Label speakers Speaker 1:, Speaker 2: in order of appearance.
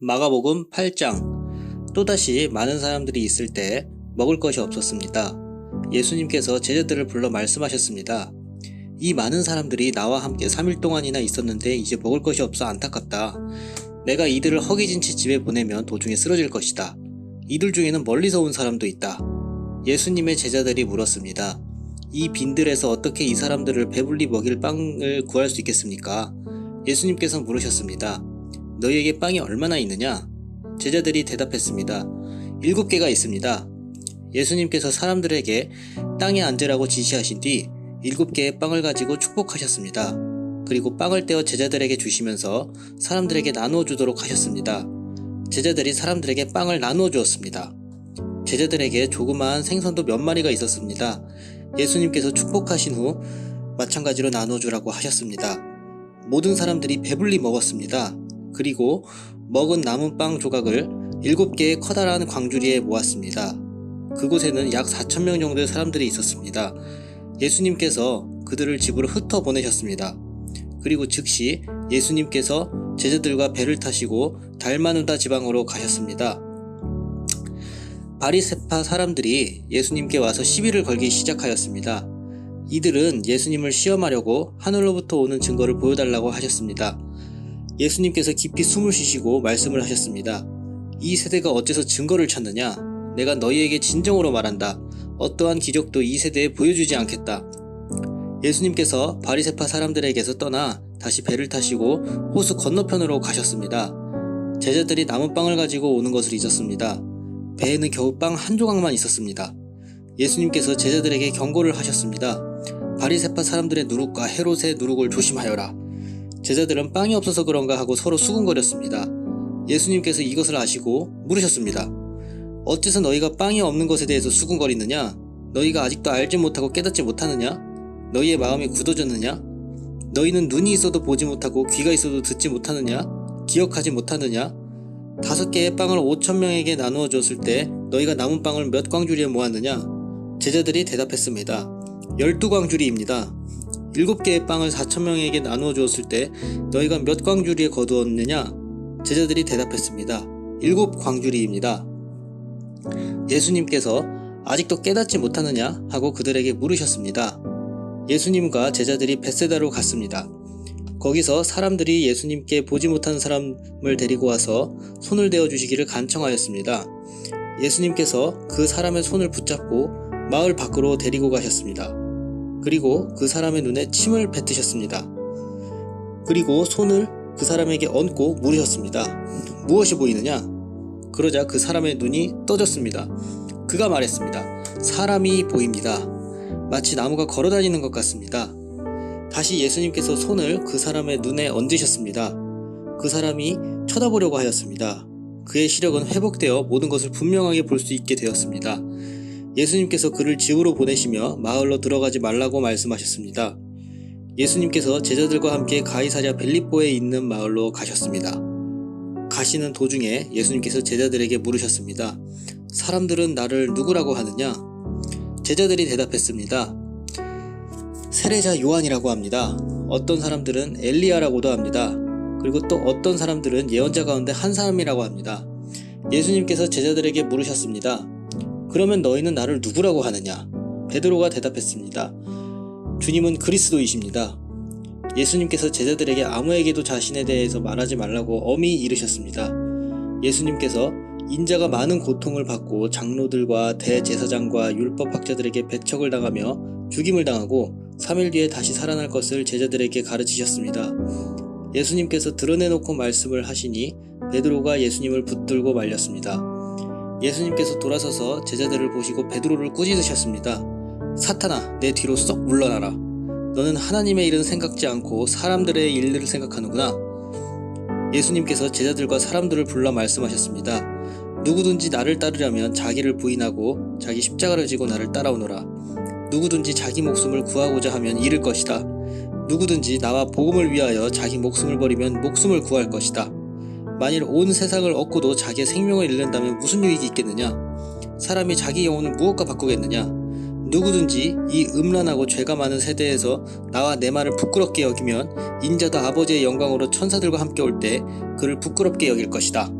Speaker 1: 마가복음 8장. 또다시 많은 사람들이 있을 때 먹을 것이 없었습니다. 예수님께서 제자들을 불러 말씀하셨습니다. 이 많은 사람들이 나와 함께 3일 동안이나 있었는데 이제 먹을 것이 없어 안타깝다. 내가 이들을 허기진 채 집에 보내면 도중에 쓰러질 것이다. 이들 중에는 멀리서 온 사람도 있다. 예수님의 제자들이 물었습니다. 이 빈들에서 어떻게 이 사람들을 배불리 먹일 빵을 구할 수 있겠습니까? 예수님께서 물으셨습니다. 너희에게 빵이 얼마나 있느냐? 제자들이 대답했습니다. 7개가 있습니다. 예수님께서 사람들에게 땅에 앉으라고 지시하신 뒤 7개의 빵을 가지고 축복하셨습니다. 그리고 빵을 떼어 제자들에게 주시면서 사람들에게 나누어 주도록 하셨습니다. 제자들이 사람들에게 빵을 나누어 주었습니다. 제자들에게 조그마한 생선도 몇 마리가 있었습니다. 예수님께서 축복하신 후 마찬가지로 나누어 주라고 하셨습니다. 모든 사람들이 배불리 먹었습니다. 그리고 먹은 남은 빵 조각을 7개의 커다란 광주리에 모았습니다. 그곳에는 약 4,000명 정도의 사람들이 있었습니다. 예수님께서 그들을 집으로 흩어 보내셨습니다. 그리고 즉시 예수님께서 제자들과 배를 타시고 달마누다 지방으로 가셨습니다. 바리새파 사람들이 예수님께 와서 시비를 걸기 시작하였습니다. 이들은 예수님을 시험하려고 하늘로부터 오는 증거를 보여달라고 하셨습니다. 예수님께서 깊이 숨을 쉬시고 말씀을 하셨습니다. 이 세대가 어째서 증거를 찾느냐? 내가 너희에게 진정으로 말한다. 어떠한 기적도 이 세대에 보여주지 않겠다. 예수님께서 바리새파 사람들에게서 떠나 다시 배를 타시고 호수 건너편으로 가셨습니다. 제자들이 남은 빵을 가지고 오는 것을 잊었습니다. 배에는 겨우 빵 한 조각만 있었습니다. 예수님께서 제자들에게 경고를 하셨습니다. 바리새파 사람들의 누룩과 헤롯의 누룩을 조심하여라. 제자들은 빵이 없어서 그런가 하고 서로 수군거렸습니다. 예수님께서 이것을 아시고 물으셨습니다. 어째서 너희가 빵이 없는 것에 대해서 수군거리느냐? 너희가 아직도 알지 못하고 깨닫지 못하느냐? 너희의 마음이 굳어졌느냐? 너희는 눈이 있어도 보지 못하고 귀가 있어도 듣지 못하느냐? 기억하지 못하느냐? 5개의 빵을 5,000명에게 나누어 줬을 때 너희가 남은 빵을 몇 광주리에 모았느냐? 제자들이 대답했습니다. 12광주리입니다. 7개의 빵을 4,000명에게 나누어 주었을 때 너희가 몇 광주리에 거두었느냐? 제자들이 대답했습니다. 7광주리입니다. 예수님께서 아직도 깨닫지 못하느냐? 하고 그들에게 물으셨습니다. 예수님과 제자들이 벳세다로 갔습니다. 거기서 사람들이 예수님께 보지 못하는 사람을 데리고 와서 손을 대어 주시기를 간청하였습니다. 예수님께서 그 사람의 손을 붙잡고 마을 밖으로 데리고 가셨습니다. 그리고 그 사람의 눈에 침을 뱉으셨습니다. 그리고 손을 그 사람에게 얹고 물으셨습니다. 무엇이 보이느냐? 그러자 그 사람의 눈이 떠졌습니다. 그가 말했습니다. 사람이 보입니다. 마치 나무가 걸어다니는 것 같습니다. 다시 예수님께서 손을 그 사람의 눈에 얹으셨습니다. 그 사람이 쳐다보려고 하였습니다. 그의 시력은 회복되어 모든 것을 분명하게 볼 수 있게 되었습니다. 예수님께서 그를 집으로 보내시며 마을로 들어가지 말라고 말씀하셨습니다. 예수님께서 제자들과 함께 가이사랴 빌립보에 있는 마을로 가셨습니다. 가시는 도중에 예수님께서 제자들에게 물으셨습니다. 사람들은 나를 누구라고 하느냐? 제자들이 대답했습니다. 세례자 요한이라고 합니다. 어떤 사람들은 엘리야라고도 합니다. 그리고 또 어떤 사람들은 예언자 가운데 한 사람이라고 합니다. 예수님께서 제자들에게 물으셨습니다. 그러면 너희는 나를 누구라고 하느냐? 베드로가 대답했습니다. 주님은 그리스도이십니다. 예수님께서 제자들에게 아무에게도 자신에 대해서 말하지 말라고 엄히 이르셨습니다. 예수님께서 인자가 많은 고통을 받고 장로들과 대제사장과 율법학자들에게 배척을 당하며 죽임을 당하고 3일 뒤에 다시 살아날 것을 제자들에게 가르치셨습니다. 예수님께서 드러내놓고 말씀을 하시니 베드로가 예수님을 붙들고 말렸습니다. 예수님께서 돌아서서 제자들을 보시고 베드로를 꾸짖으셨습니다. 사탄아, 내 뒤로 썩 물러나라. 너는 하나님의 일은 생각지 않고 사람들의 일들을 생각하는구나. 예수님께서 제자들과 사람들을 불러 말씀하셨습니다. 누구든지 나를 따르려면 자기를 부인하고 자기 십자가를 지고 나를 따라오너라. 누구든지 자기 목숨을 구하고자 하면 잃을 것이다. 누구든지 나와 복음을 위하여 자기 목숨을 버리면 목숨을 구할 것이다. 만일 온 세상을 얻고도 자기의 생명을 잃는다면 무슨 유익이 있겠느냐? 사람이 자기 영혼을 무엇과 바꾸겠느냐? 누구든지 이 음란하고 죄가 많은 세대에서 나와 내 말을 부끄럽게 여기면 인자도 아버지의 영광으로 천사들과 함께 올 때 그를 부끄럽게 여길 것이다.